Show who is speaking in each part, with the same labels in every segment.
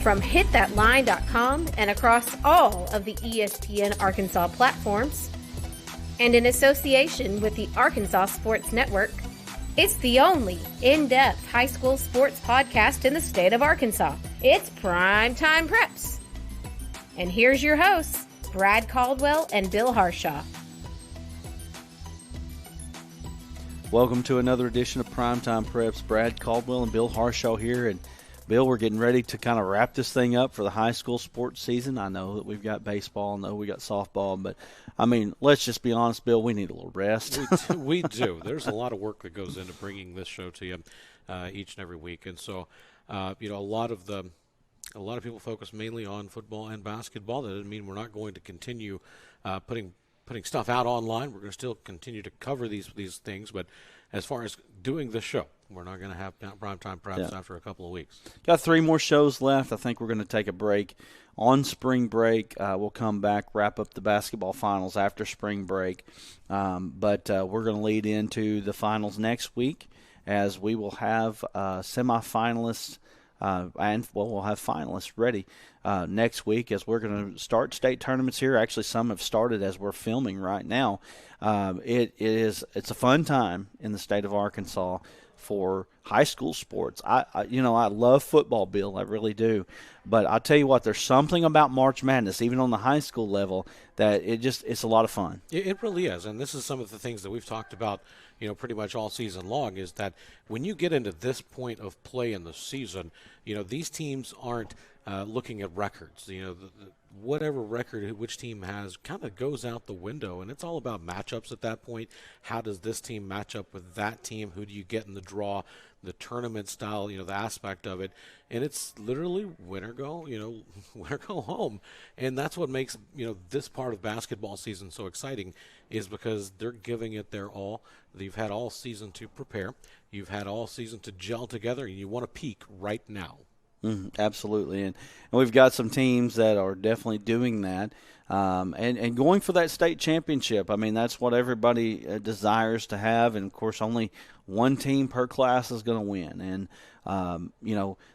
Speaker 1: From hitthatline.com and across all of the ESPN Arkansas platforms, and in association with the Arkansas Sports Network, it's the only in-depth high school sports podcast in the state of Arkansas. It's Primetime Preps. And here's your hosts, Brad Caldwell and Bill Harshaw.
Speaker 2: Welcome to another edition of Primetime Preps. Brad Caldwell and Bill Harshaw here. And Bill, we're getting ready to kind of wrap this thing up for the high school sports season. I know that we've got baseball, I know we got softball, but, I mean, let's just be honest, Bill, we need a little rest.
Speaker 3: We do. There's a lot of work that goes into bringing this show to you each and every week. And so, a lot of people focus mainly on football and basketball. That doesn't mean we're not going to continue putting stuff out online. We're going to still continue to cover these things, but as far as doing the show, we're not going to have Primetime Preps after a couple of weeks. Got 3
Speaker 2: more shows left. I think we're going to take a break on spring break. We'll come back, wrap up the basketball finals after spring break. But we're going to lead into the finals next week, as we will have semifinalists we'll have finalists ready next week, as we're going to start state tournaments here. Actually, some have started as we're filming right now. It's a fun time in the state of Arkansas for high school sports. I love football, Bill. I really do. But I'll tell you what, there's something about March Madness, even on the high school level, that it's a lot of fun.
Speaker 3: It really is. And this is some of the things that we've talked about, pretty much all season long, is that when you get into this point of play in the season, these teams aren't looking at records. Whatever record which team has kind of goes out the window, and it's all about matchups at that point. How does this team match up with that team? Who do you get in the draw? The tournament style, the aspect of it, and it's literally winner go home, and that's what makes this part of basketball season so exciting, is because they're giving it their all. You've had all season to prepare, you've had all season to gel together, and you want to peak right now.
Speaker 2: Absolutely, and we've got some teams that are definitely doing that, and going for that state championship. I mean, that's what everybody desires to have, and of course, only one team per class is going to win. And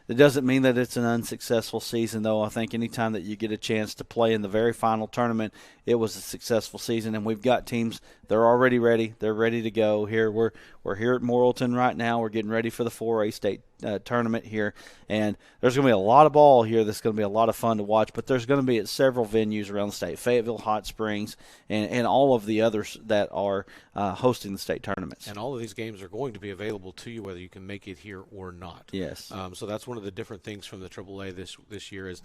Speaker 2: it doesn't mean that it's an unsuccessful season, though. I think anytime that you get a chance to play in the very final tournament, it was a successful season. And we've got teams, they're already ready. They're ready to go. Here we're here at Morrilton right now. We're getting ready for the 4A state tournament here, and there's going to be a lot of ball here. That's going to be a lot of fun to watch. But there's going to be at several venues around the state: Fayetteville, Hot Springs, and all of the others that are hosting the state tournaments.
Speaker 3: And all of these games are going to be available to you whether you can make it here or not.
Speaker 2: Yes.
Speaker 3: So that's one of the different things from the AAA this year is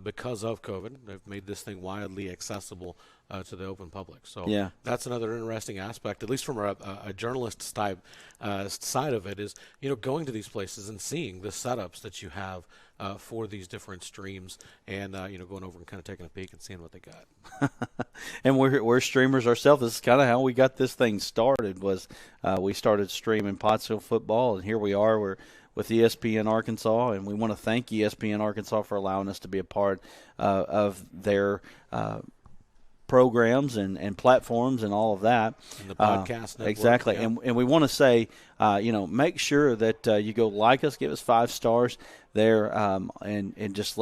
Speaker 3: because of COVID, they've made this thing widely accessible to the open public. So that's another interesting aspect, at least from a journalist's type side of it, is going to these places and seeing the setups that you have for these different streams, and going over and kind of taking a peek and seeing what they got.
Speaker 2: And we're streamers ourselves. This is kind of how we got this thing started. Was we started streaming Pottsville football, and here we are. We're with ESPN Arkansas, and we want to thank ESPN Arkansas for allowing us to be a part of their programs and platforms and all of that.
Speaker 3: And the podcast network.
Speaker 2: Exactly.
Speaker 3: Yeah.
Speaker 2: And we want to say, make sure that you go like us, give us 5 stars there, and just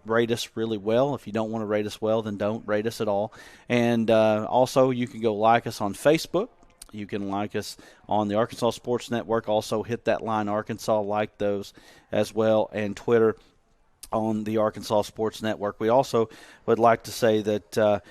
Speaker 2: rate us really well. If you don't want to rate us well, then don't rate us at all. And also, you can go like us on Facebook. You can like us on the Arkansas Sports Network. Also, Hit That Line Arkansas, like those as well, and Twitter on the Arkansas Sports Network. We also would like to say that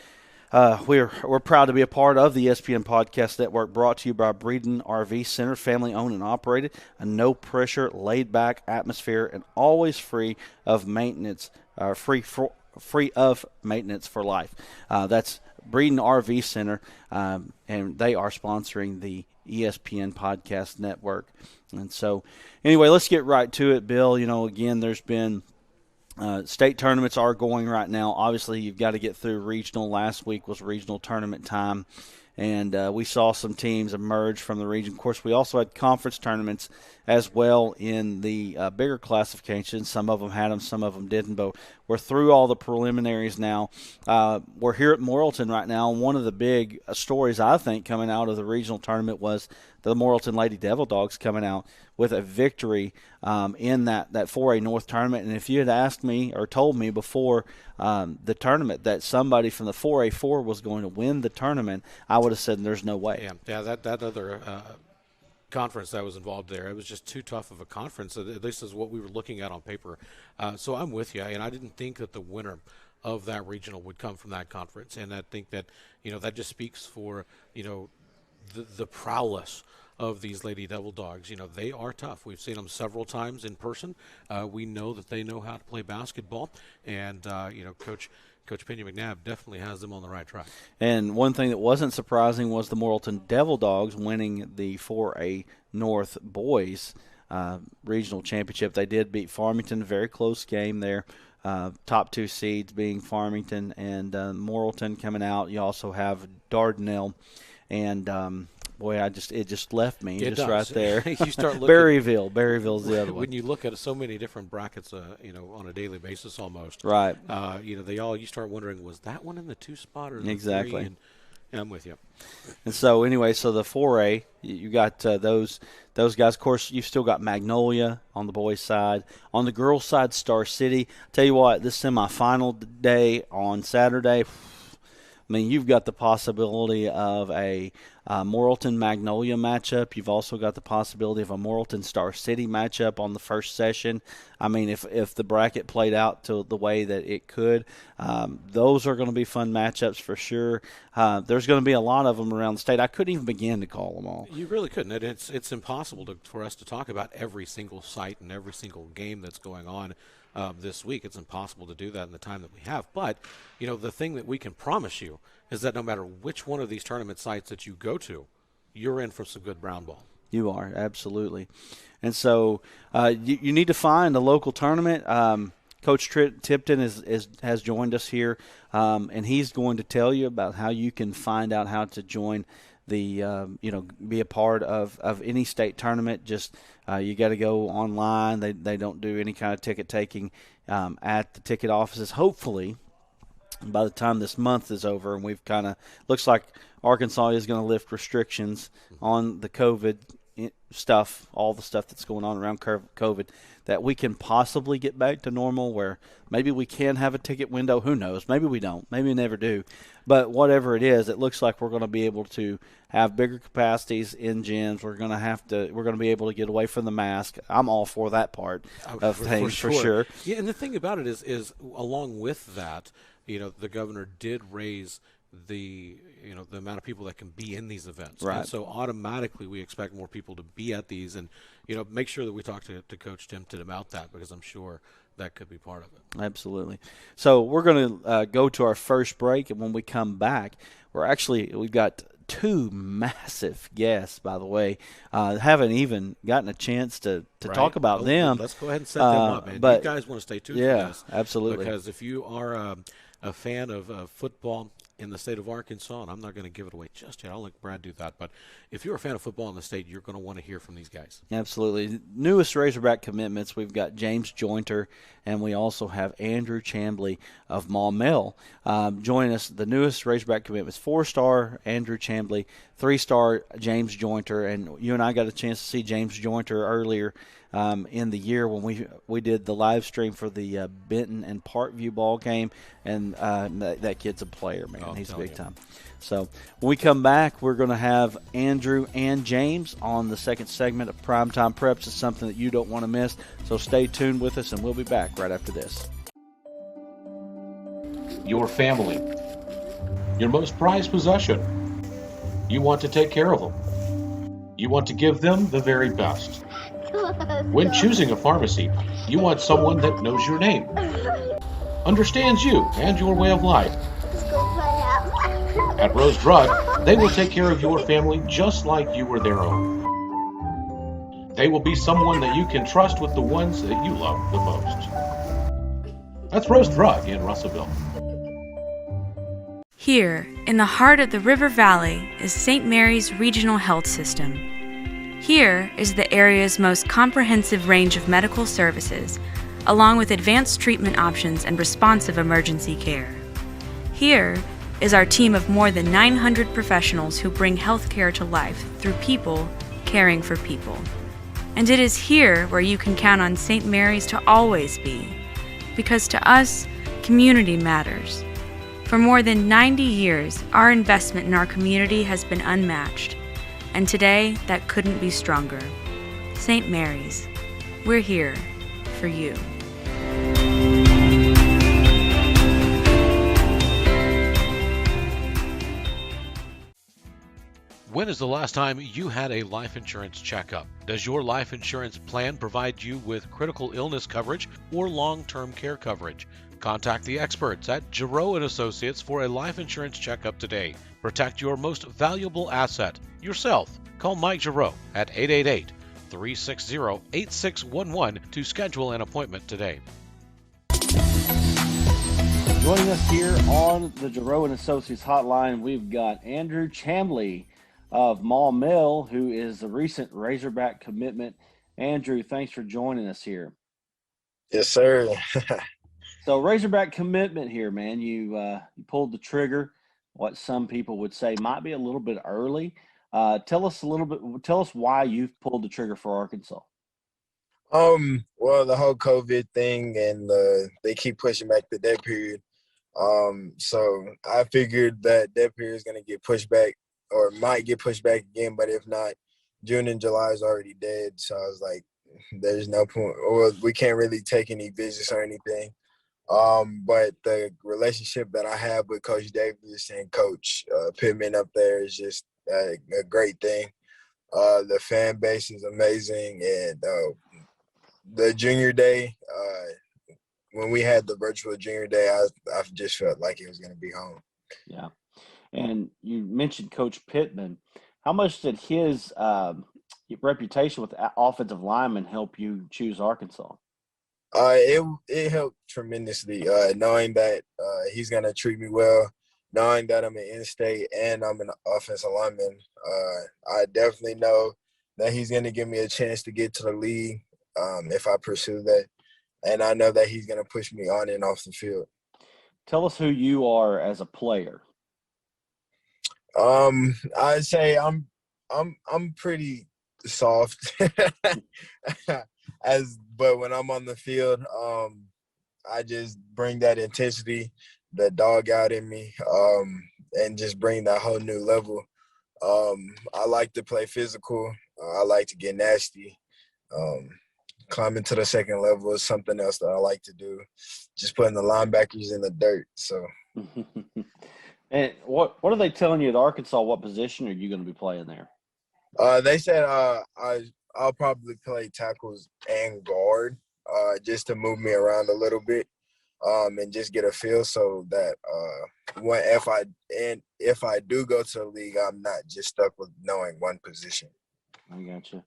Speaker 2: we're proud to be a part of the ESPN Podcast Network, brought to you by Breeden RV Center, family owned and operated, a no pressure, laid back atmosphere, and always free of maintenance, free of maintenance for life. That's Breeden RV Center, and they are sponsoring the ESPN Podcast Network. And so, anyway, let's get right to it, Bill. Again, there's been state tournaments are going right now. Obviously, you've got to get through regional. Last week was regional tournament time, and we saw some teams emerge from the region. Of course, we also had conference tournaments as well in the bigger classifications. Some of them had them, some of them didn't, but We're through all the preliminaries now. We're here at Morrilton right now. One of the big stories, I think, coming out of the regional tournament was the Morrilton Lady Devil Dogs coming out with a victory in that 4A North tournament. And if you had asked me or told me before the tournament that somebody from the 4A4 was going to win the tournament, I would have said there's no way.
Speaker 3: Yeah, that other conference that was involved there, it was just too tough of a conference, at least as what we were looking at on paper. So I'm with you, and I didn't think that the winner of that regional would come from that conference. And I think that, that just speaks for, the prowess of these Lady Devil Dogs. They are tough. We've seen them several times in person. We know that they know how to play basketball, and Coach Pena McNabb definitely has them on the right track.
Speaker 2: And one thing that wasn't surprising was the Morrilton Devil Dogs winning the 4A North Boys Regional Championship. They did beat Farmington, a very close game there. Top two seeds being Farmington and Morrilton coming out. You also have Dardanelle and it just left me right there.
Speaker 3: You start looking,
Speaker 2: Berryville's the other one.
Speaker 3: When you look at so many different brackets, on a daily basis almost.
Speaker 2: Right.
Speaker 3: You start wondering, was that one in the 2 spot or the
Speaker 2: exactly?
Speaker 3: 3? And I'm with you.
Speaker 2: And so anyway, so the 4A, you got those guys. Of course, you've still got Magnolia on the boys' side. On the girls' side, Star City. Tell you what, this semifinal day on Saturday, I mean, you've got the possibility of a Morrilton Magnolia matchup. You've also got the possibility of a Morrilton Star City matchup on the first session. I mean, if the bracket played out to the way that it could, those are going to be fun matchups for sure. There's going to be a lot of them around the state. I couldn't even begin to call them all.
Speaker 3: You really couldn't. It's impossible for us to talk about every single site and every single game that's going on this week. It's impossible to do that in the time that we have. But, the thing that we can promise you is that no matter which one of these tournament sites that you go to, you're in for some good brown ball.
Speaker 2: You are, absolutely. And so you need to find a local tournament. Coach Trent Tipton has joined us here, and he's going to tell you about how you can find out how to join the be a part of any state tournament. Just you got to go online. They don't do any kind of ticket taking at the ticket offices. Hopefully, by the time this month is over, and we've kind of looks like Arkansas is going to lift restrictions on the COVID stuff, all the stuff that's going on around COVID, that we can possibly get back to normal where maybe we can have a ticket window. Who knows? Maybe we don't. Maybe we never do. But whatever it is, it looks like we're going to be able to have bigger capacities in gyms. We're going to be able to get away from the mask. I'm all for that part of things for sure.
Speaker 3: Yeah, and the thing about it is along with that, the governor did raise the amount of people that can be in these events.
Speaker 2: Right.
Speaker 3: And so automatically we expect more people to be at these, and make sure that we talk to Coach Tipton about that, because I'm sure that could be part of it.
Speaker 2: Absolutely. So we're going to go to our first break, and when we come back, we've got two massive guests, by the way. Haven't even gotten a chance to talk about them.
Speaker 3: Let's go ahead and set them up, man.
Speaker 2: But
Speaker 3: you guys want to stay tuned
Speaker 2: for
Speaker 3: this.
Speaker 2: Yeah, absolutely.
Speaker 3: Because if you are a fan of football in the state of Arkansas, and I'm not going to give it away just yet. I'll let Brad do that. But if you're a fan of football in the state, you're going to want to hear from these guys.
Speaker 2: Absolutely. Newest Razorback commitments, we've got James Jointer, and we also have Andrew Chamblee of Maumelle join us. The newest Razorback commitments, 4-star Andrew Chamblee, 3-star James Jointer, and you and I got a chance to see James Jointer earlier in the year when we did the live stream for the Benton and Parkview ball game, and that kid's a player, man. He's big time. So when we come back, we're going to have Andrew and James on the second segment of Primetime Preps. It's something that you don't want to miss, so stay tuned with us, and we'll be back right after this.
Speaker 4: Your family, your most prized possession. You want to take care of them. You want to give them the very best. When choosing a pharmacy, you want someone that knows your name, understands you and your way of life. At Rose Drug, they will take care of your family just like you were their own. They will be someone that you can trust with the ones that you love the most. That's Rose Drug in Russellville.
Speaker 5: Here, in the heart of the River Valley, is St. Mary's Regional Health System. Here is the area's most comprehensive range of medical services, along with advanced treatment options and responsive emergency care. Here is our team of more than 900 professionals who bring healthcare to life through people caring for people. And it is here where you can count on St. Mary's to always be, because to us, community matters. For more than 90 years, our investment in our community has been unmatched, and today that couldn't be stronger. St. Mary's, we're here for you.
Speaker 3: When is the last time you had a life insurance checkup? Does your life insurance plan provide you with critical illness coverage or long-term care coverage? Contact the experts at Giroux & Associates for a life insurance checkup today. Protect your most valuable asset, yourself. Call Mike Giroux at 888-360-8611 to schedule an appointment today.
Speaker 2: Joining us here on the Giroux & Associates hotline, we've got Andrew Chamblee of Maumelle, who is the recent Razorback commitment. Andrew, thanks for joining us here.
Speaker 6: Yes, sir.
Speaker 2: So Razorback commitment here, man. You pulled the trigger. What some people would say might be a little bit early. Tell us why you've pulled the trigger for Arkansas.
Speaker 6: Well, the whole COVID thing, and they keep pushing back the dead period. So I figured that dead period is going to get pushed back, or might get pushed back again. But if not, June and July is already dead. So I was like, there's no point, or we can't really take any visits or anything. But the relationship that I have with Coach Davis and Coach Pittman up there is just a great thing. The fan base is amazing, and the junior day, when we had the virtual junior day, I just felt like it was going to be home.
Speaker 2: Yeah. And you mentioned Coach Pittman. How much did his reputation with offensive linemen help you choose Arkansas?
Speaker 6: It helped tremendously, knowing that he's going to treat me well, knowing that I'm an in-state and I'm an offensive lineman. I definitely know that he's going to give me a chance to get to the league if I pursue that. And I know that he's going to push me on and off the field.
Speaker 2: Tell us who you are as a player.
Speaker 6: I'd say I'm pretty soft, but when I'm on the field, I just bring that intensity, the dog out in me, and just bring that whole new level. I like to play physical. I like to get nasty. Climbing to the second level is something else that I like to do. Just putting the linebackers in the dirt. So.
Speaker 2: And what are they telling you at Arkansas? What position are you going to be playing there?
Speaker 6: They said I'll probably play tackles and guard, just to move me around a little bit, and just get a feel so that if I do go to the league, I'm not just stuck with knowing one position.
Speaker 2: I got you.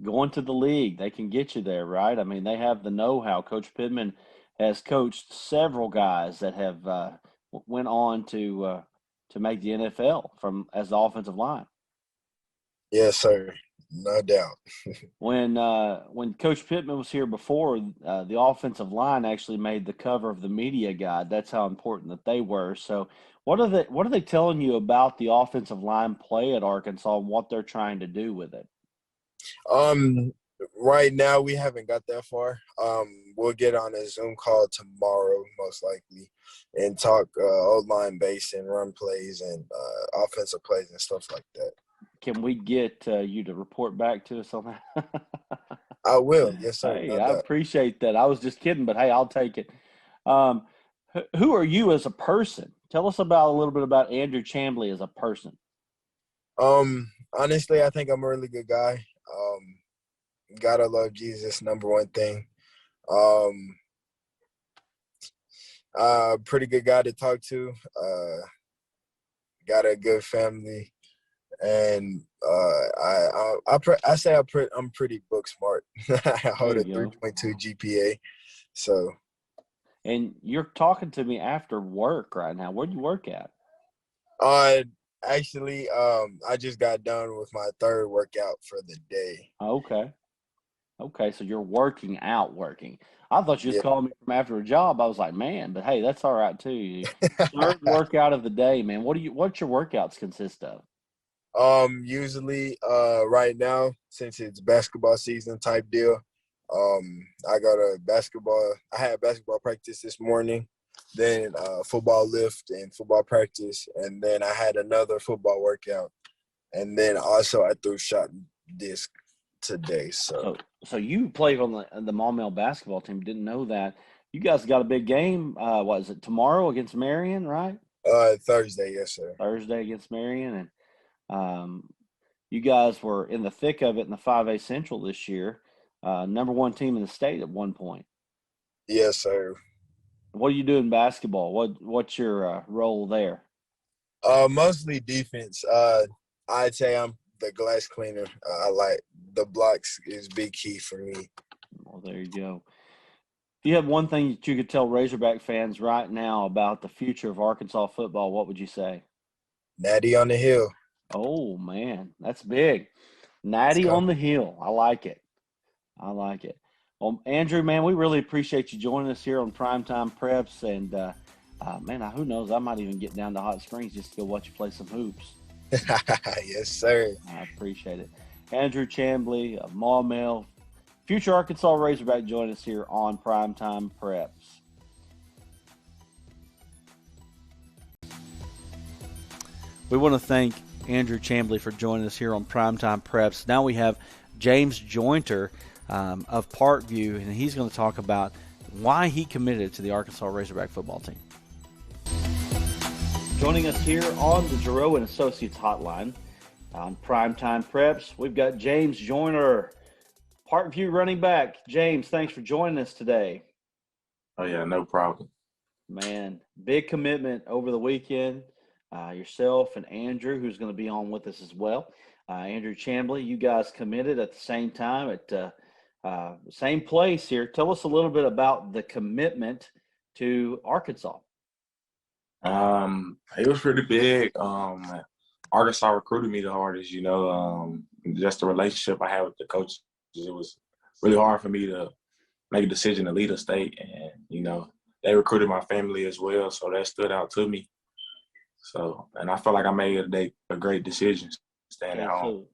Speaker 2: Going to the league, they can get you there, right? I mean, they have the know-how. Coach Pittman has coached several guys that have went on to make the NFL as the offensive line.
Speaker 6: Yes, sir. No doubt.
Speaker 2: When Coach Pittman was here before, the offensive line actually made the cover of the media guide. That's how important that they were. So what are they telling you about the offensive line play at Arkansas and what they're trying to do with it?
Speaker 6: Right now we haven't got that far. We'll get on a Zoom call tomorrow, most likely, and talk O-line base and run plays and offensive plays and stuff like that.
Speaker 2: Can we get you to report back to us on that?
Speaker 6: I will. Yes, sir.
Speaker 2: Hey,
Speaker 6: No
Speaker 2: I
Speaker 6: doubt.
Speaker 2: appreciate that. I was just kidding, but hey, I'll take it. Who are you as a person? Tell us a little bit about Andrew Chamblee as a person.
Speaker 6: Honestly, I think I'm a really good guy. Gotta love Jesus, number one thing. Pretty good guy to talk to. Got a good family, and I say I'm pretty book smart. I hold a 3.2 GPA, so.
Speaker 2: And you're talking to me after work right now. Where do you work at?
Speaker 6: Actually, I just got done with my third workout for the day.
Speaker 2: Okay. Okay, so you're working out, working. I thought you just
Speaker 6: Yeah.
Speaker 2: called me from after a job. I was like, man, but hey, that's all right too. Third workout of the day, man. What's your workouts consist of?
Speaker 6: Usually, right now, since it's basketball season type deal, I go to basketball. I had basketball practice this morning, then football lift and football practice, and then I had another football workout, and then also I threw shot disc today. So
Speaker 2: So you played on the Maumelle basketball team. Didn't know that. You guys got a big game. What is it, tomorrow against Marion, right?
Speaker 6: Thursday, yes, sir.
Speaker 2: Thursday against Marion, and you guys were in the thick of it in the 5A Central this year. Number one team in the state at one point.
Speaker 6: Yes, sir.
Speaker 2: What do you do in basketball? What's your role there?
Speaker 6: Mostly defense. I'd say I'm the glass cleaner. I like the blocks is big key for me.
Speaker 2: Well, there you go. If you have one thing that you could tell Razorback fans right now about the future of Arkansas football, what would you say?
Speaker 6: Natty on the hill.
Speaker 2: Oh, man, that's big. Natty on the hill. I like it. I like it. Well, Andrew, man, we really appreciate you joining us here on Primetime Preps. And, man, who knows? I might even get down to Hot Springs just to go watch you play some hoops.
Speaker 6: Yes, sir.
Speaker 2: I appreciate it. Andrew Chamblee of Maumelle, future Arkansas Razorback, join us here on Primetime Preps. We want to thank Andrew Chamblee for joining us here on Primetime Preps. Now we have James Jointer of Parkview, and he's going to talk about why he committed to the Arkansas Razorback football team. Joining us here on the Giroux and Associates hotline on Primetime Preps, we've got James Jointer, Parkview running back. James, thanks for joining us today.
Speaker 7: Oh, yeah, no problem.
Speaker 2: Man, big commitment over the weekend. Yourself and Andrew, who's going to be on with us as well. Andrew Chamblee, you guys committed at the same time at the same place here. Tell us a little bit about the commitment to Arkansas.
Speaker 7: It was pretty big. Arkansas recruited me the hardest, just the relationship I had with the coaches. It was really hard for me to make a decision to leave the state. And, they recruited my family as well, so that stood out to me. So, and I felt like I made a great decision staying at home.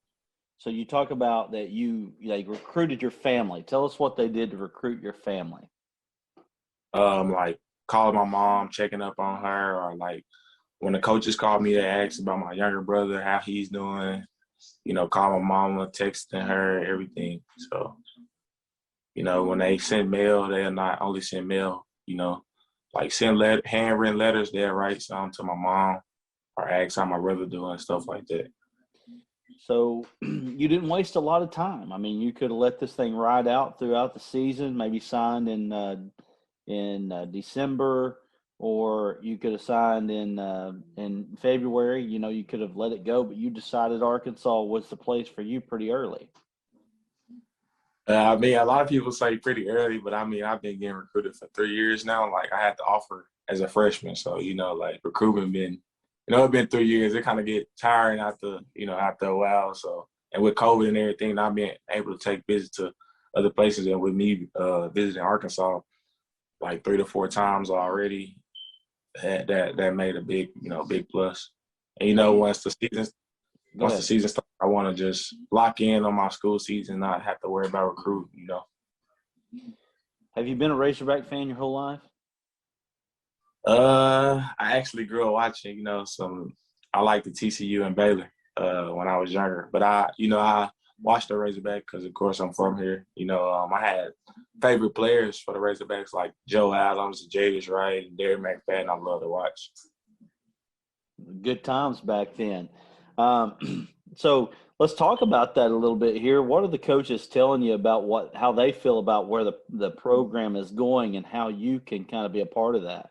Speaker 2: So you talk about that they recruited your family. Tell us what they did to recruit your family.
Speaker 7: Like calling my mom, checking up on her, or like when the coaches called me, they asked about my younger brother, how he's doing. Call my mama, texting her, everything. So, when they send mail, they'll not only send mail, like send handwritten letters, they'll write some to my mom or ask how my brother doing, stuff like that.
Speaker 2: So you didn't waste a lot of time. I mean, you could have let this thing ride out throughout the season, maybe signed in December, or you could have signed in February. You could have let it go, but you decided Arkansas was the place for you pretty early.
Speaker 7: A lot of people say pretty early, but I've been getting recruited for 3 years now. Like I had to offer as a freshman, so recruitment been, it's been 3 years. It kind of get tiring after a while. So, and with COVID and everything, I've been able to take visits to other places, and with me visiting Arkansas like 3 to 4 times already, that made a big big plus. And once the season starts, I want to just lock in on my school season, not have to worry about recruiting.
Speaker 2: Have you been a Razorback fan your whole life?
Speaker 7: I actually grew up watching, I liked the TCU and Baylor when I was younger. But I watched the Razorback because, of course, I'm from here. I had favorite players for the Razorbacks like Joe Adams, Jadis Wright, and Derek McFadden. I love to watch.
Speaker 2: Good times back then. So let's talk about that a little bit here. What are the coaches telling you about how they feel about where the program is going and how you can kind of be a part of that?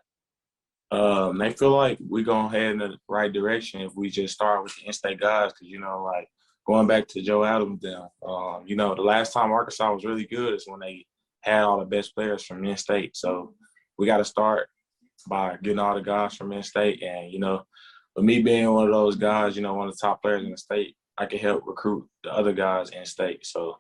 Speaker 7: They feel like we're going to head in the right direction if we just start with the in-state guys because, going back to Joe Adams, the last time Arkansas was really good is when they had all the best players from in-state. So we got to start by getting all the guys from in-state. And, with me being one of those guys, one of the top players in the state, I can help recruit the other guys in-state. So.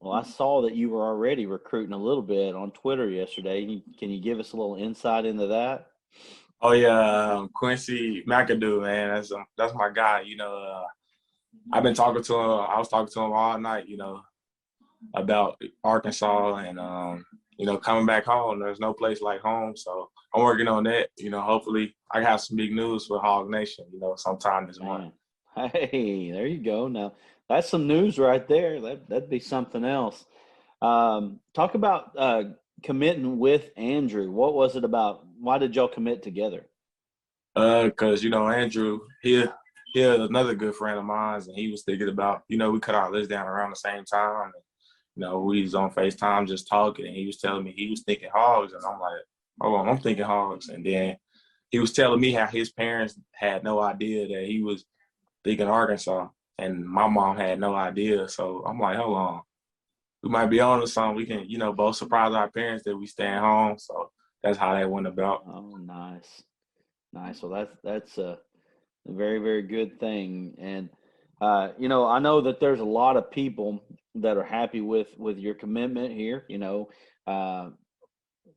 Speaker 2: Well, I saw that you were already recruiting a little bit on Twitter yesterday. Can you give us a little insight into that?
Speaker 7: Oh yeah, Quincy McAdoo, man, that's my guy. I've been talking to him. I was talking to him all night, about Arkansas and coming back home. There's no place like home, so I'm working on that. Hopefully I have some big news for Hog Nation. Sometime this month.
Speaker 2: Hey, there you go. Now that's some news right there. That'd be something else. Talk about committing with Andrew. What was it about? Why did y'all commit together?
Speaker 7: Because Andrew, he another good friend of mine, and he was thinking about, we cut our list down around the same time. And, we was on FaceTime just talking, and he was telling me he was thinking Hogs, and I'm like, hold on, I'm thinking Hogs. And then he was telling me how his parents had no idea that he was thinking Arkansas, and my mom had no idea. So I'm like, hold on, we might be on to something. We can, both surprise our parents that we staying home. So that's how that went about.
Speaker 2: Oh, nice. Well, that's a very, very good thing. And, I know that there's a lot of people that are happy with your commitment here.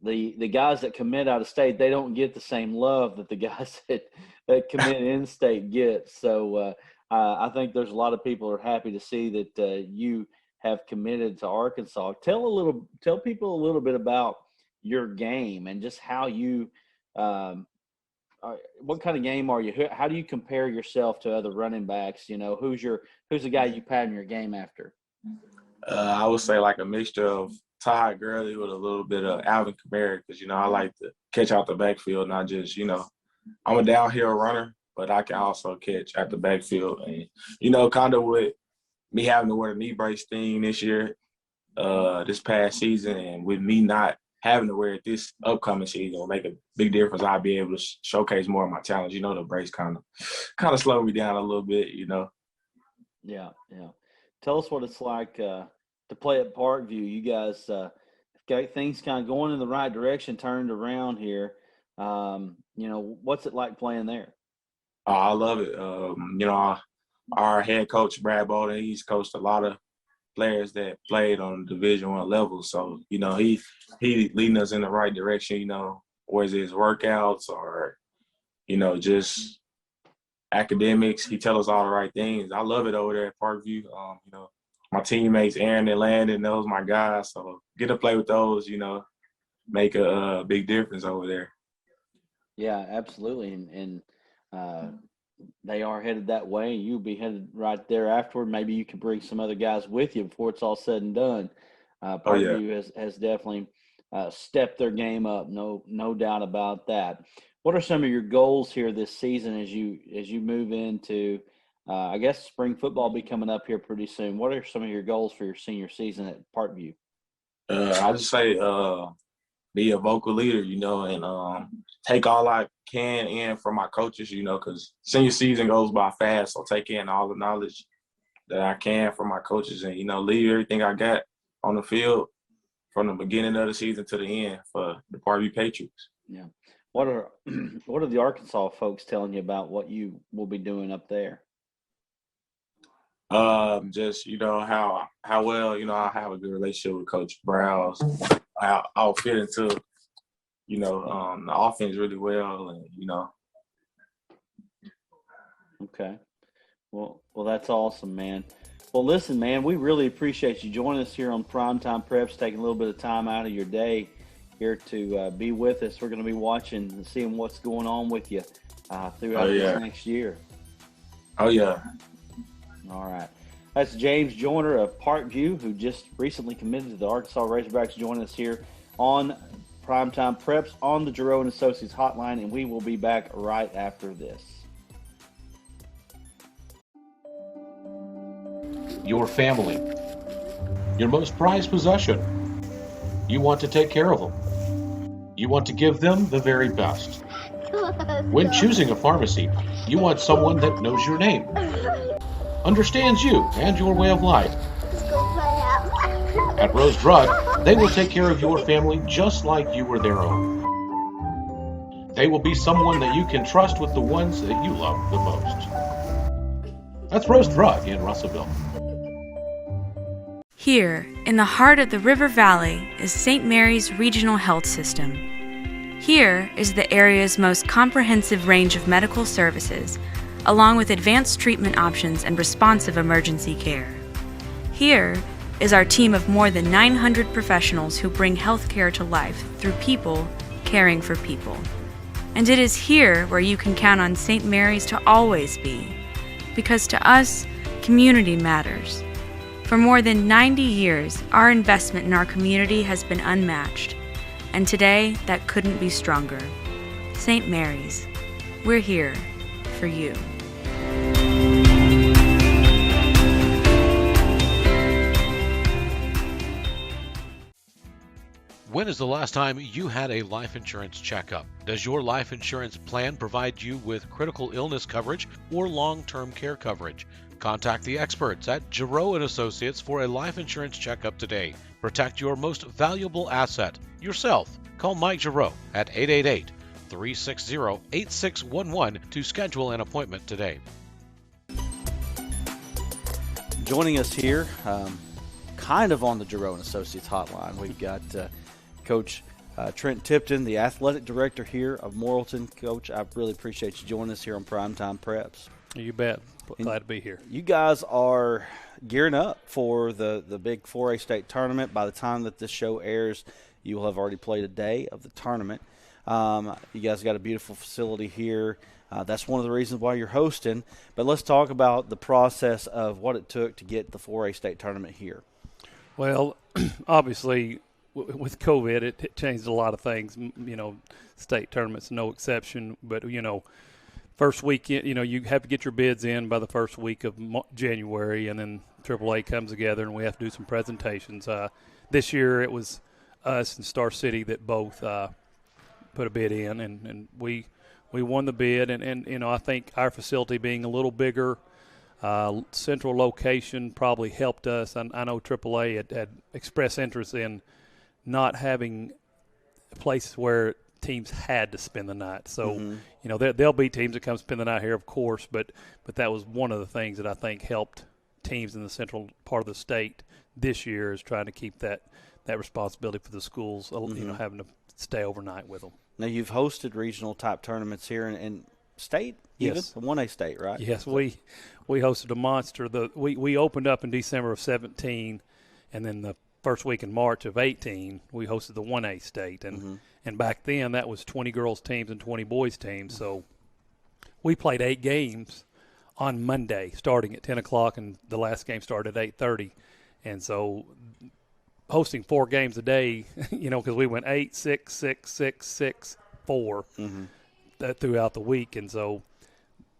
Speaker 2: The guys that commit out of state, they don't get the same love that the guys that commit in state get. So I think there's a lot of people are happy to see that you have committed to Arkansas. Tell people a little bit about your game and just how you what kind of game are you? How do you compare yourself to other running backs? Who's the guy you pattern your game after?
Speaker 7: I would say like a mixture of Todd Gurley with a little bit of Alvin Kamara, because I like to catch out the backfield, not just I'm a downhill runner, but I can also catch at the backfield. And kind of with me having to wear the knee brace thing this year, this past season, and with me not having to wear it this upcoming season will make a big difference. I'll be able to showcase more of my talents. The brace kind of slowed me down a little bit,
Speaker 2: Yeah. Tell us what it's like to play at Parkview. You guys got things kind of going in the right direction, turned around here. What's it like playing there?
Speaker 7: I love it. Our head coach, Brad Bolden, he's coached a lot of players that played on Division I level. So, he leading us in the right direction, whether it's workouts or, just academics. He tells us all the right things. I love it over there at Parkview. My teammates, Aaron and Landon, those my guys. So get to play with those, make a big difference over there.
Speaker 2: Yeah, absolutely. And they are headed that way. You'll be headed right there afterward. Maybe you can bring some other guys with you before it's all said and done. Parkview has definitely stepped their game up. No doubt about that. What are some of your goals here this season as you move into, I guess spring football will be coming up here pretty soon. What are some of your goals for your senior season at Parkview?
Speaker 7: I just say be a vocal leader, and take all I can in from my coaches, because senior season goes by fast. So take in all the knowledge that I can from my coaches and, leave everything I got on the field from the beginning of the season to the end for the Parkview Patriots.
Speaker 2: Yeah. What are the Arkansas folks telling you about what you will be doing up there?
Speaker 7: Just how well I have a good relationship with Coach Browse. I'll fit into the offense really well, and
Speaker 2: Okay. Well, that's awesome, man. Well, listen, man, we really appreciate you joining us here on Primetime Preps, taking a little bit of time out of your day here to be with us. We're going to be watching and seeing what's going on with you throughout this next year.
Speaker 7: Oh, yeah.
Speaker 2: All right. That's James Joyner of Parkview, who just recently committed to the Arkansas Razorbacks, joining us here on Primetime Preps on the Giroux & Associates hotline, and we will be back right after this.
Speaker 4: Your family, your most prized possession. You want to take care of them. You want to give them the very best. When choosing a pharmacy, you want someone that knows your name, understands you and your way of life. At Rose Drug, they will take care of your family just like you were their own. They will be someone that you can trust with the ones that you love the most. That's Rose Drug in Russellville.
Speaker 5: Here, in the heart of the River Valley, is St. Mary's Regional Health System. Here is the area's most comprehensive range of medical services, along with advanced treatment options and responsive emergency care. Here is our team of more than 900 professionals who bring healthcare to life through people caring for people. And it is here where you can count on St. Mary's to always be, because to us, community matters. For more than 90 years, our investment in our community has been unmatched, and today that couldn't be stronger. St. Mary's, we're here for you.
Speaker 3: When is the last time you had a life insurance checkup? Does your life insurance plan provide you with critical illness coverage or long-term care coverage? Contact the experts at Giroux & Associates for a life insurance checkup today. Protect your most valuable asset, yourself. Call Mike Giroux at 888-360-8611 to schedule an appointment today.
Speaker 2: Joining us here, kind of on the Giroux & Associates hotline, we've got Coach Trent Tipton, the athletic director here of Morrilton. Coach, I really appreciate you joining us here on Primetime Preps.
Speaker 8: You bet. Glad to be here.
Speaker 2: You guys are gearing up for the big 4A state tournament. By the time that this show airs, you will have already played a day of the tournament. You guys got a beautiful facility here. That's one of the reasons why you're hosting. But let's talk about the process of what it took to get the 4A state tournament here.
Speaker 8: Well, obviously, with COVID, it changed a lot of things. State tournaments, no exception. But, first weekend, you have to get your bids in by the first week of January, and then AAA comes together, and we have to do some presentations. This year, it was us and Star City that both put a bid in, and we won the bid. And I think our facility being a little bigger, central location probably helped us. I know AAA had expressed interest in not having places where teams had to spend the night. So, there'll be teams that come spend the night here, of course, but that was one of the things that I think helped teams in the central part of the state this year, is trying to keep that responsibility for the schools, having to stay overnight with them.
Speaker 2: Now, you've hosted regional type tournaments here in state, even?
Speaker 8: Yes.
Speaker 2: 1A state, right?
Speaker 8: Yes, we hosted a monster. We opened up in December of 17, and then the first week in March of 18, we hosted the 1A state. And back then, that was 20 girls teams and 20 boys teams. So we played 8 games on Monday, starting at 10 o'clock, and the last game started at 8:30. And so hosting 4 games a day, because we went 8, 6, 6, 6, 6, 4 throughout the week. And so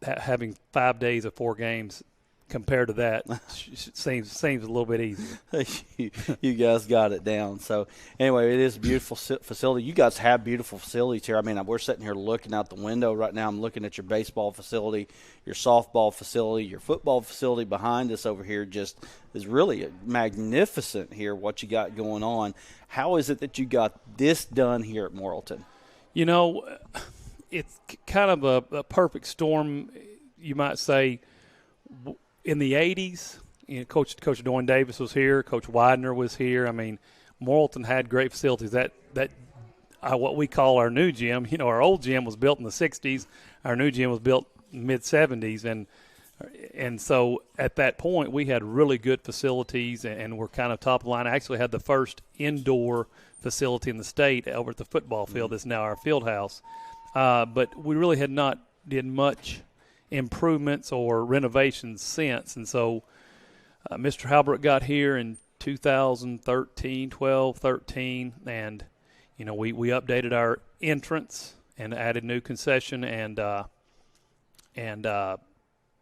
Speaker 8: having 5 days of 4 games compared to that seems a little bit easier.
Speaker 2: You guys got it down. So anyway, it is a beautiful facility. You guys have beautiful facilities here. I mean, we're sitting here looking out the window right now. I'm looking at your baseball facility, your softball facility, your football facility behind us over here. Just is really magnificent here, what you got going on. How is it that you got this done here at Morrilton?
Speaker 8: It's kind of a perfect storm, you might say. In the 80s, Coach Doyne Davis was here. Coach Widener was here. I mean, Morrilton had great facilities. That what we call our new gym. Our old gym was built in the 60s. Our new gym was built mid 70s, and so at that point we had really good facilities, and we're kind of top of the line. I actually had the first indoor facility in the state over at the football field. That's now our field house, but we really had not did much improvements or renovations since. And so Mr. Halbert got here in 2013, 12, 13, and we updated our entrance and added new concession and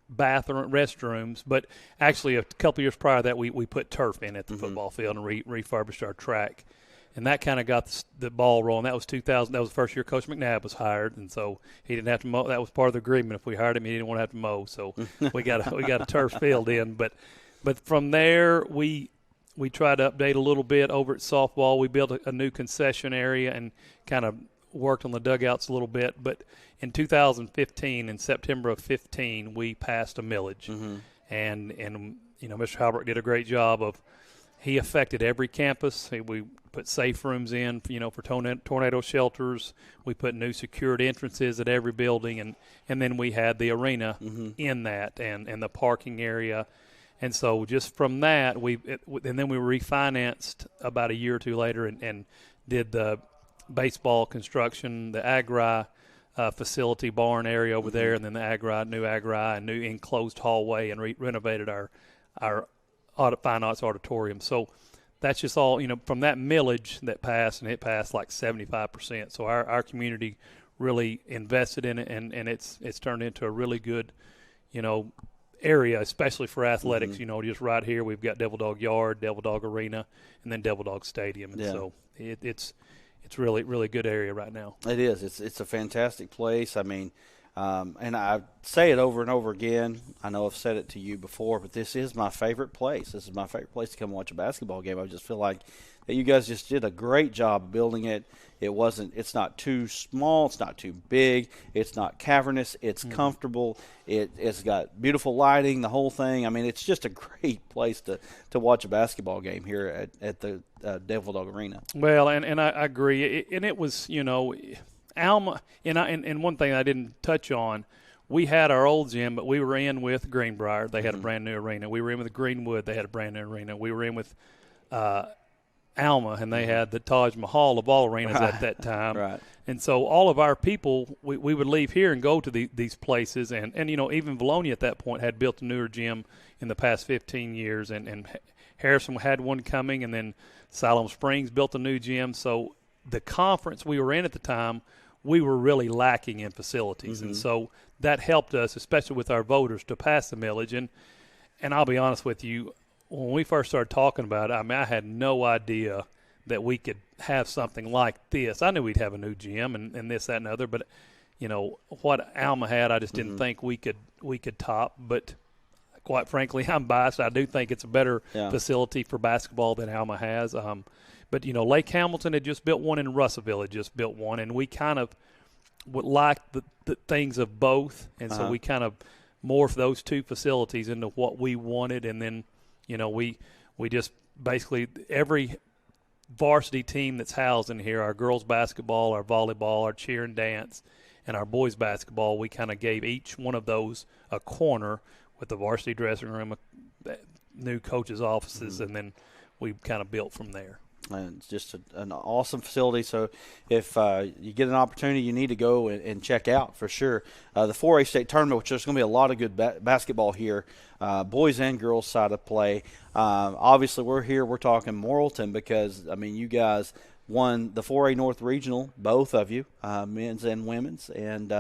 Speaker 8: bathroom restrooms. But actually a couple years prior to that, we put turf in at the football field and refurbished our track. And that kind of got the ball rolling. That was 2000. That was the first year Coach McNabb was hired, and so he didn't have to mow. That was part of the agreement. If we hired him, he didn't want to have to mow. So we got a turf field in. But from there, we tried to update a little bit over at softball. We built a new concession area and kind of worked on the dugouts a little bit. But in 2015, in September of 15, we passed a millage, and Mr. Halbert did a great job of he affected every campus. We put safe rooms in, for tornado shelters. We put new secured entrances at every building, and then we had the arena in that and the parking area. And so just from that, and then we refinanced about a year or two later and did the baseball construction, the Agri facility barn area over there, and then the new Agri, and new enclosed hallway, and renovated our fine arts auditorium. So that's just all, from that millage that passed, and it passed like 75%. So our community really invested in it, and it's turned into a really good, area, especially for athletics. Just right here we've got Devil Dog Yard, Devil Dog Arena, and then Devil Dog Stadium. And so it's really, really good area right now.
Speaker 2: It is. It's a fantastic place. I mean, and I say it over and over again. I know I've said it to you before, but this is my favorite place. This is my favorite place to come watch a basketball game. I just feel like that you guys just did a great job building it. It's not too small. It's not too big. It's not cavernous. It's comfortable. It's got beautiful lighting, the whole thing. I mean, it's just a great place to watch a basketball game here at the Devil Dog Arena.
Speaker 8: Well, and I agree. And it was, Alma, and one thing I didn't touch on, we had our old gym, but we were in with Greenbrier. They had a brand new arena. We were in with Greenwood. They had a brand new arena. We were in with Alma, and they had the Taj Mahal of all arenas at that time.
Speaker 2: Right.
Speaker 8: And so all of our people, we would leave here and go to these places. And even Valonia at that point had built a newer gym in the past 15 years. And Harrison had one coming, and then Siloam Springs built a new gym. So the conference we were in at the time, we were really lacking in facilities. And so that helped us, especially with our voters, to pass the millage. And I'll be honest with you, when we first started talking about it, I had no idea that we could have something like this. I knew we'd have a new gym and this, that, and other, but what Alma had, I just didn't think we could top. But quite frankly, I'm biased. I do think it's a better facility for basketball than Alma has. But Lake Hamilton had just built one, and Russellville had just built one, and we kind of would like the things of both, and so we kind of morphed those two facilities into what we wanted, and then we just basically every varsity team that's housed in here, our girls basketball, our volleyball, our cheer and dance, and our boys basketball, we kind of gave each one of those a corner with the varsity dressing room, new coaches' offices, and then we kind of built from there.
Speaker 2: And it's just an awesome facility. So if you get an opportunity, you need to go and check out for sure. The 4A state tournament, which there's going to be a lot of good basketball here, boys and girls side of play. Obviously, we're talking Morrilton because, you guys won the 4A North Regional, both of you, men's and women's. And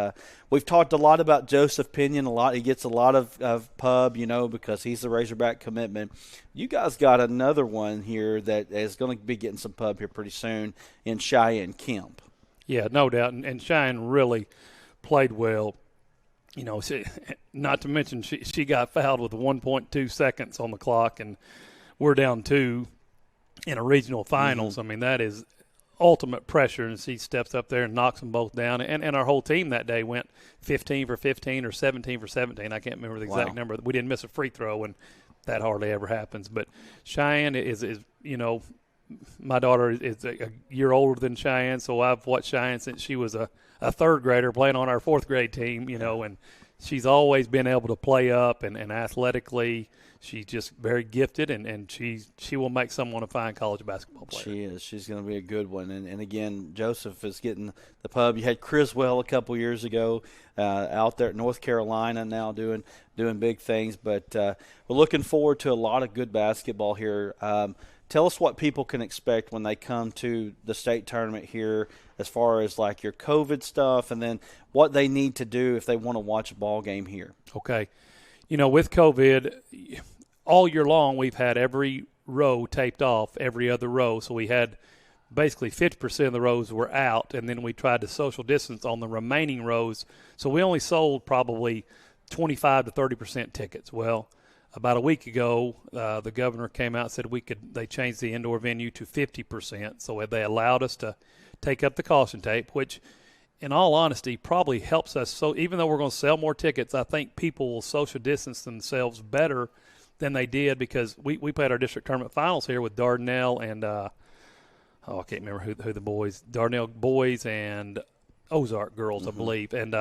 Speaker 2: we've talked a lot about Joseph Pinion a lot. He gets a lot of pub, because he's the Razorback commitment. You guys got another one here that is going to be getting some pub here pretty soon in Cheyenne Kemp.
Speaker 8: Yeah, no doubt. And Cheyenne really played well. Not to mention she got fouled with 1.2 seconds on the clock, and we're down 2 in a regional finals. That is ultimate pressure, and she steps up there and knocks them both down. And our whole team that day went 15 for 15 or 17 for 17. I can't remember the exact number. We didn't miss a free throw, and that hardly ever happens. But Cheyenne is my daughter is a year older than Cheyenne, so I've watched Cheyenne since she was a third grader playing on our fourth grade team, and she's always been able to play up and athletically. She's just very gifted, and she will make someone a fine college basketball player.
Speaker 2: She is. She's going to be a good one. And again, Joseph is getting the pub. You had Criswell a couple years ago out there at North Carolina now doing big things. But we're looking forward to a lot of good basketball here. Tell us what people can expect when they come to the state tournament here as far as like your COVID stuff, and then what they need to do if they want to watch a ball game here.
Speaker 8: Okay. With COVID, all year long we've had every row taped off, every other row. So we had basically 50% of the rows were out, and then we tried to social distance on the remaining rows. So we only sold probably 25 to 30% tickets. Well, about a week ago, the governor came out and said they changed the indoor venue to 50%. So they allowed us to take up the caution tape, which in all honesty probably helps us. So even though we're going to sell more tickets, I think people will social distance themselves better than they did because we played our district tournament finals here with Dardanelle and I can't remember who the boys, Dardanelle boys and Ozark girls, I believe. And,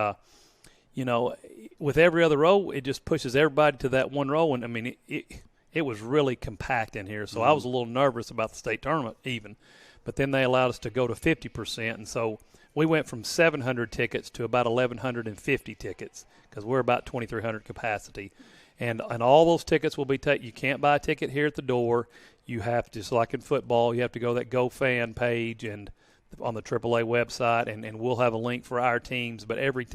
Speaker 8: with every other row, it just pushes everybody to that one row. And, I mean, it was really compact in here. So I was a little nervous about the state tournament even. But then they allowed us to go to 50%. And so we went from 700 tickets to about 1,150 tickets because we're about 2,300 capacity. And all those tickets will be taken. You can't buy a ticket here at the door. You have to, just like in football, you have to go to that Go Fan page and on the AAA website, and we'll have a link for our teams. But every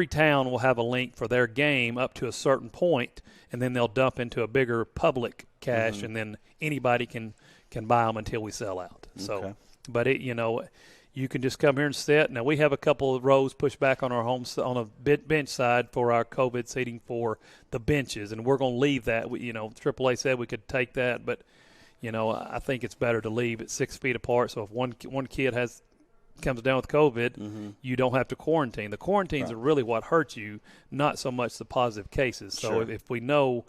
Speaker 8: town will have a link for their game up to a certain point, and then they'll dump into a bigger public cache, and then anybody can buy them until we sell out. So, but you can just come here and sit. Now we have a couple of rows pushed back on our on a bench side for our COVID seating for the benches, and we're going to leave that. AAA said we could take that, but I think it's better to leave it 6 feet apart. So if one kid comes down with COVID, you don't have to quarantine. The quarantines are really what hurts you, not so much the positive cases. So if we know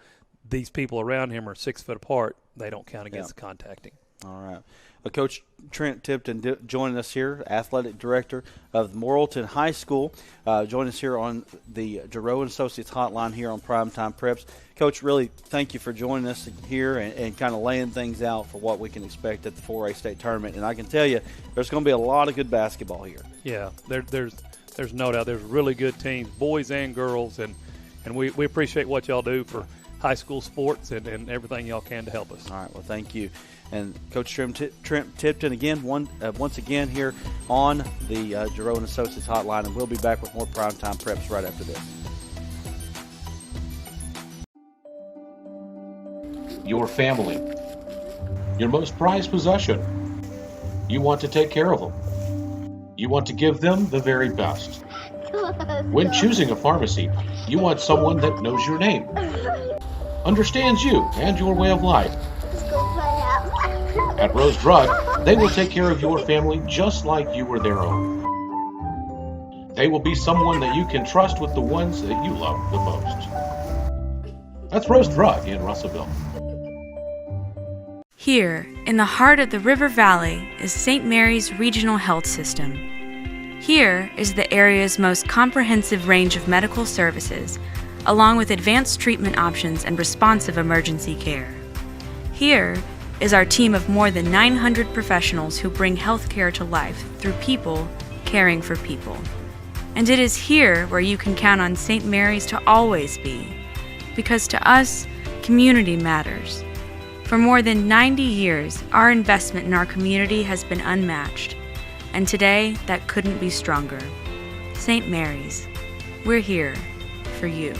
Speaker 8: these people around him are 6 foot apart, they don't count against the contacting.
Speaker 2: All right. Coach Trent Tipton joining us here, athletic director of Morrilton High School, joining us here on the Giroux and Associates hotline here on Primetime Preps. Coach, really thank you for joining us here and kind of laying things out for what we can expect at the 4A state tournament. And I can tell you, there's going to be a lot of good basketball here. Yeah,
Speaker 8: there's no doubt. There's really good teams, boys and girls, and we appreciate what y'all do for high school sports and everything y'all can to help us.
Speaker 2: All right, well, thank you. And Coach Trent Tipton again, once again here on the Giroux and Associates hotline, and we'll be back with more Primetime Preps right after this.
Speaker 4: Your family, your most prized possession. You want to take care of them. You want to give them the very best. When choosing a pharmacy, you want someone that knows your name, understands you and your way of life. At Rose Drug, they will take care of your family just like you were their own. They will be someone that you can trust with the ones that you love the most. That's Rose Drug in Russellville.
Speaker 5: Here, in the heart of the River Valley, is St. Mary's Regional Health System. Here is the area's most comprehensive range of medical services, along with advanced treatment options and responsive emergency care. Here is our team of more than 900 professionals who bring healthcare to life through people caring for people. And it is here where you can count on St. Mary's to always be, because to us, community matters. For more than 90 years, our investment in our community has been unmatched, and today that couldn't be stronger. St. Mary's, we're here for you.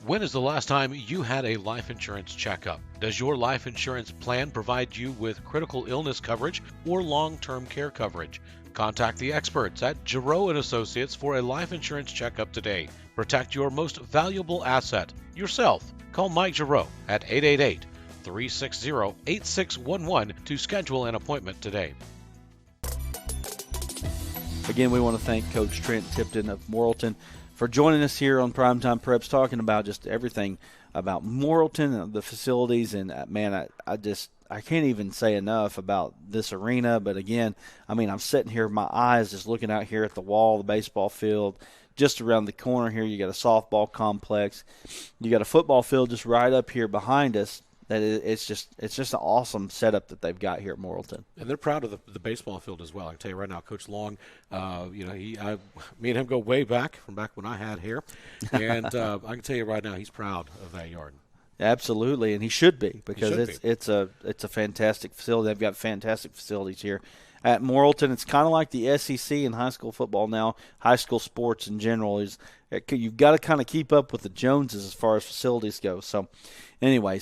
Speaker 3: When is the last time you had a life insurance checkup? Does your life insurance plan provide you with critical illness coverage or long-term care coverage? Contact the experts at Giroux & Associates for a life insurance checkup today. Protect your most valuable asset, yourself. Call Mike Giroux at 888-360-8611 to schedule an appointment today.
Speaker 2: Again, we want to thank Coach Trent Tipton of Morrilton for joining us here on Primetime Preps, talking about just everything about Morrilton and the facilities. And, man, I can't even say enough about this arena. But, again, I mean, I'm sitting here, my eyes just looking out here at the wall, the baseball field. Just around the corner here, you got a softball complex. You got a football field just right up here behind us. It's just an awesome setup that they've got here at Morrilton.
Speaker 3: And they're proud of the baseball field as well. I can tell you right now, Coach Long, me and him go way back, from back when I had hair. And I can tell you right now, he's proud of that yard.
Speaker 2: Absolutely, and he should be, because it's a fantastic facility. They've got fantastic facilities here at Morrilton. It's kind of like the SEC in high school football now. High school sports in general you've got to kind of keep up with the Joneses as far as facilities go. So, anyway,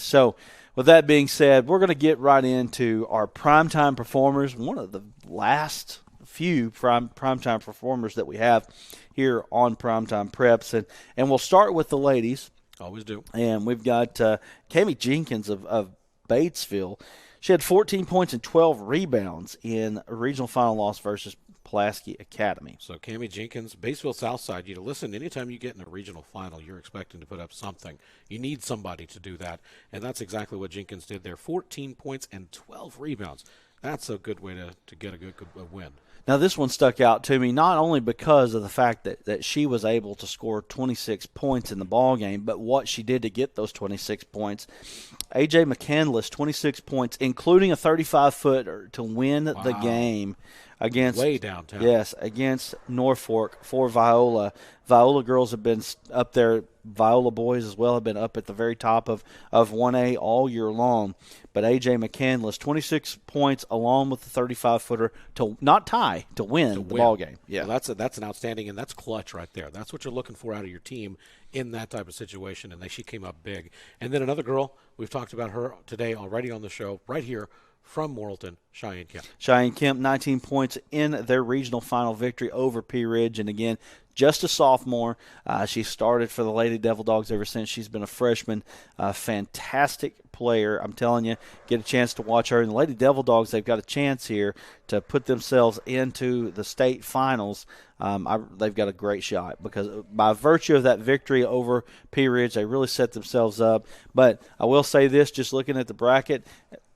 Speaker 2: with that being said, we're going to get right into our primetime performers. One of the last few primetime performers that we have here on Primetime Preps, and we'll start with the ladies.
Speaker 3: Always do.
Speaker 2: And we've got Cami Jenkins of Batesville. She had 14 points and 12 rebounds in a regional final loss versus Pulaski Academy.
Speaker 3: So Cammie Jenkins, Batesville Southside, listen, anytime you get in a regional final, you're expecting to put up something. You need somebody to do that, and that's exactly what Jenkins did there. 14 points and 12 rebounds. That's a good way to get a good win.
Speaker 2: Now, this one stuck out to me not only because of the fact that she was able to score 26 points in the ball game, but what she did to get those 26 points. A.J. McCandless, 26 points, including a 35-footer to win the game against
Speaker 3: way downtown.
Speaker 2: Yes, against Norfolk for Viola. Viola girls have been up there. Viola boys as well have been up at the very top of 1A all year long. But A.J. McCandless, 26 points along with the 35-footer to not tie, to win the ball game. Yeah,
Speaker 3: well, that's an outstanding, and that's clutch right there. That's what you're looking for out of your team in that type of situation, and she came up big. And then another girl, we've talked about her today already on the show, right here from Morrilton, Cheyenne Kemp.
Speaker 2: Cheyenne Kemp, 19 points in their regional final victory over Pea Ridge. And again, just a sophomore. She started for the Lady Devil Dogs ever since she's been a freshman. Fantastic player. I'm telling you, get a chance to watch her. And the Lady Devil Dogs, they've got a chance here to put themselves into the state finals. They've got a great shot because by virtue of that victory over Pea Ridge, they really set themselves up. But I will say this, just looking at the bracket,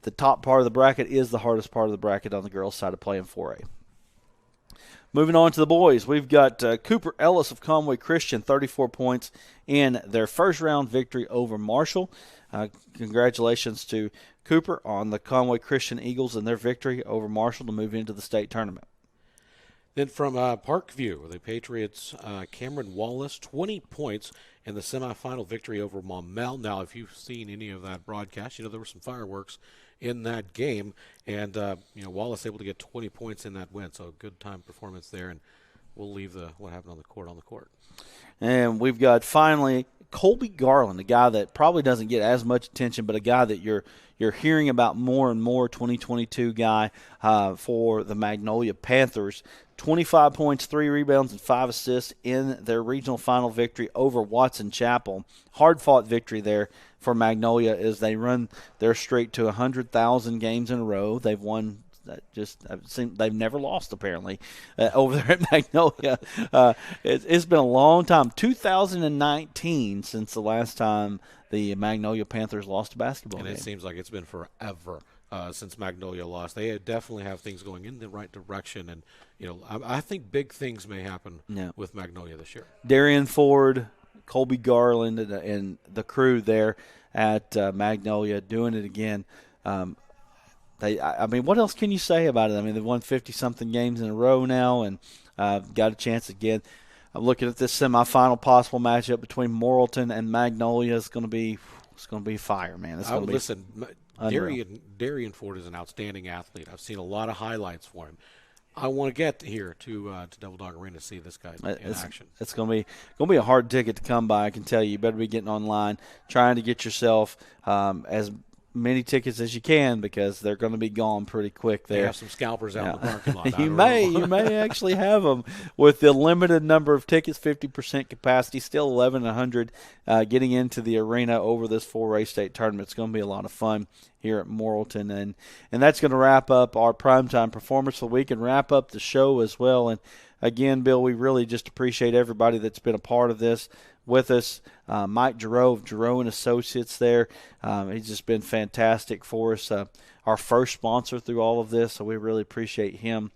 Speaker 2: the top part of the bracket is the hardest part of the bracket on the girls' side of playing 4A. Moving on to the boys, we've got Cooper Ellis of Conway Christian, 34 points in their first-round victory over Marshall. Congratulations to Cooper on the Conway Christian Eagles and their victory over Marshall to move into the state tournament.
Speaker 3: Then from Parkview, the Patriots, Cameron Wallace, 20 points in the semifinal victory over Maumelle. Now, if you've seen any of that broadcast, there were some fireworks in that game, and Wallace able to get 20 points in that win. So good time performance there, and we'll leave what happened on the court.
Speaker 2: And we've got finally Colby Garland, a guy that probably doesn't get as much attention, but a guy that you're hearing about more and more, 2022 guy for the Magnolia Panthers. 25 points, 3 rebounds, and 5 assists in their regional final victory over Watson Chapel. Hard-fought victory there for Magnolia as they run their streak to 100,000 games in a row. They've won they've never lost, apparently, over there at Magnolia. It's been a long time, 2019 since the last time the Magnolia Panthers lost a basketball game.
Speaker 3: It seems like it's been forever since Magnolia lost. They definitely have things going in the right direction, and I think big things may happen with Magnolia this year.
Speaker 2: Darian Ford, Colby Garland, and the crew there at Magnolia doing it again. What else can you say about it? I mean, they've won 50-something games in a row now and got a chance again. I'm looking at this semifinal possible matchup between Morrilton and Magnolia. It's going to be fire, man.
Speaker 3: Darian Ford is an outstanding athlete. I've seen a lot of highlights for him. I want to get here to Devil Dog Arena to see this guy in action.
Speaker 2: It's going to be a hard ticket to come by, I can tell you. You better be getting online, trying to get yourself as many tickets as you can because they're going to be gone pretty quick there.
Speaker 3: They have some scalpers out in the parking lot.
Speaker 2: You may actually have them with the limited number of tickets, 50% capacity, still 1,100 getting into the arena over this 4A state tournament. It's going to be a lot of fun here at Morrilton, and that's going to wrap up our primetime performance for the week and wrap up the show as well. And again, Bill, we really just appreciate everybody that's been a part of this with us. Mike Giroux of Giroux and Associates there. He's just been fantastic for us. Our first sponsor through all of this, so we really appreciate him.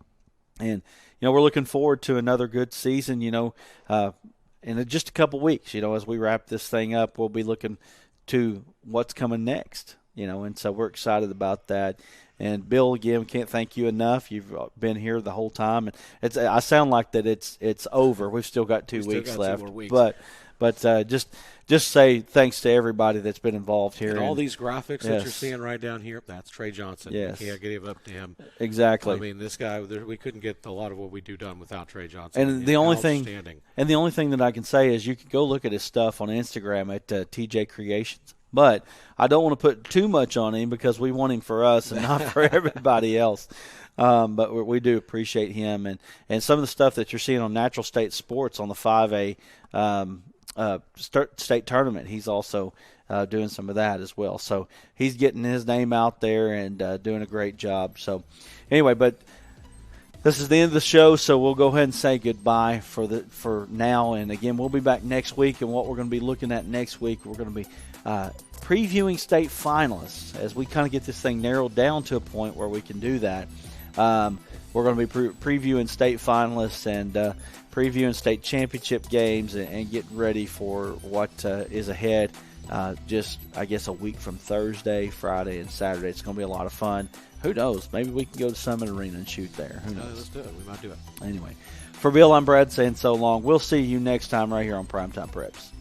Speaker 2: And, we're looking forward to another good season, in just a couple weeks. As we wrap this thing up, we'll be looking to what's coming next, and so we're excited about that. And Bill, again, can't thank you enough. You've been here the whole time, and I sound like that it's over. We've still got 2 weeks left,
Speaker 3: 2 more weeks.
Speaker 2: But just say thanks to everybody that's been involved here.
Speaker 3: And all these graphics that you're seeing right down here, that's Trey Johnson.
Speaker 2: Yes.
Speaker 3: We can't give up to him.
Speaker 2: Exactly.
Speaker 3: I mean, this guy, we couldn't get a lot of what we do done without Trey Johnson.
Speaker 2: And the only thing that I can say is you can go look at his stuff on Instagram at TJ Creations. But I don't want to put too much on him because we want him for us and not for everybody else. But we do appreciate him. And some of the stuff that you're seeing on Natural State Sports on the 5A state tournament, he's also doing some of that as well. So he's getting his name out there and doing a great job. So anyway, but This is the end of the show, so we'll go ahead and say goodbye for now. And again, we'll be back next week. And what we're going to be looking at next week, we're going to be previewing state finalists as we kind of get this thing narrowed down to a point where we can do that. We're going to be previewing state finalists and previewing state championship games and getting ready for what is ahead. Just, I guess, a week from Thursday, Friday, and Saturday. It's going to be a lot of fun. Who knows? Maybe we can go to Summit Arena and shoot there. Who knows?
Speaker 3: Let's do it. We might do it.
Speaker 2: Anyway, for Bill, I'm Brad saying so long. We'll see you next time right here on Primetime Preps.